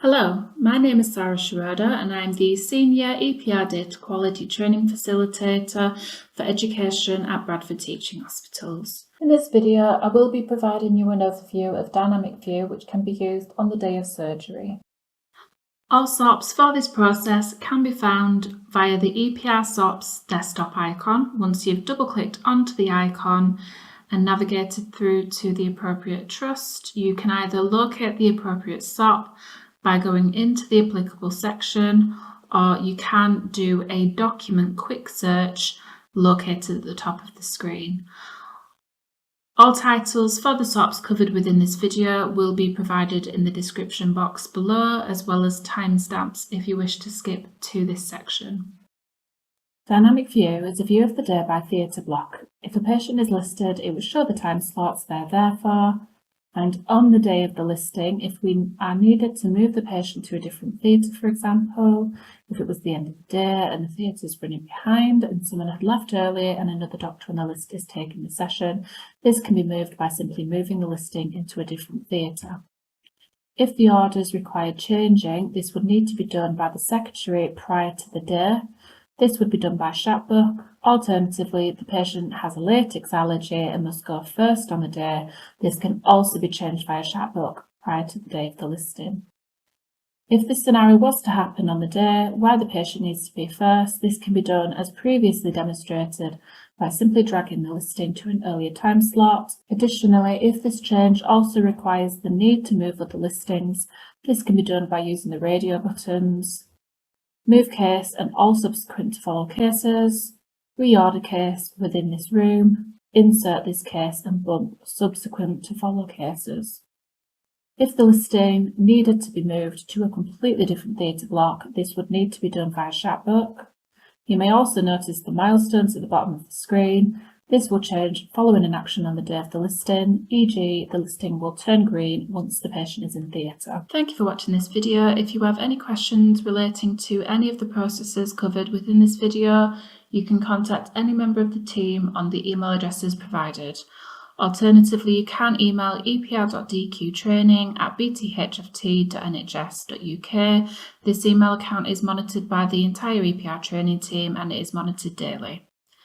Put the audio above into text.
Hello, my name is Sarah Schroeder and I'm the Senior EPR Data Quality Training Facilitator for Education at Bradford Teaching Hospitals. In this video, I will be providing you an overview of Dynamic View which can be used on the day of surgery. All SOPs for this process can be found via the EPR SOPs desktop icon once you've double-clicked onto the icon and navigated through to the appropriate trust. You can either locate the appropriate SOP by going into the applicable section, or you can do a document quick search located at the top of the screen. All titles for the SOPs covered within this video will be provided in the description box below, as well as timestamps if you wish to skip to this section. Dynamic View is a view of the day by theatre block. If a patient is listed, it will show the time slots they're there for, and on the day of the listing, if we are needed to move the patient to a different theatre, for example, if it was the end of the day and the theatre is running behind and someone had left early and another doctor on the list is taking the session, this can be moved by simply moving the listing into a different theatre. If the orders required changing, this would need to be done by the secretary prior to the day. This would be done by Chatbook. Alternatively, the patient has a latex allergy and must go first on the day. This can also be changed via Chatbook prior to the day of the listing. If this scenario was to happen on the day where the patient needs to be first, this can be done as previously demonstrated by simply dragging the listing to an earlier time slot. Additionally, if this change also requires the need to move other listings, this can be done by using the radio buttons, Move Case and all subsequent to follow cases, Reorder Case within this room, Insert this case and bump subsequent to follow cases. If the listing needed to be moved to a completely different theatre block, this would need to be done via Chatbook. You may also notice the milestones at the bottom of the screen. This will change following an action on the day of the listing, e.g. the listing will turn green once the patient is in theatre. Thank you for watching this video. If you have any questions relating to any of the processes covered within this video, you can contact any member of the team on the email addresses provided. Alternatively, you can email epr.dqtraining@bthft.nhs.uk. This email account is monitored by the entire EPR training team and it is monitored daily.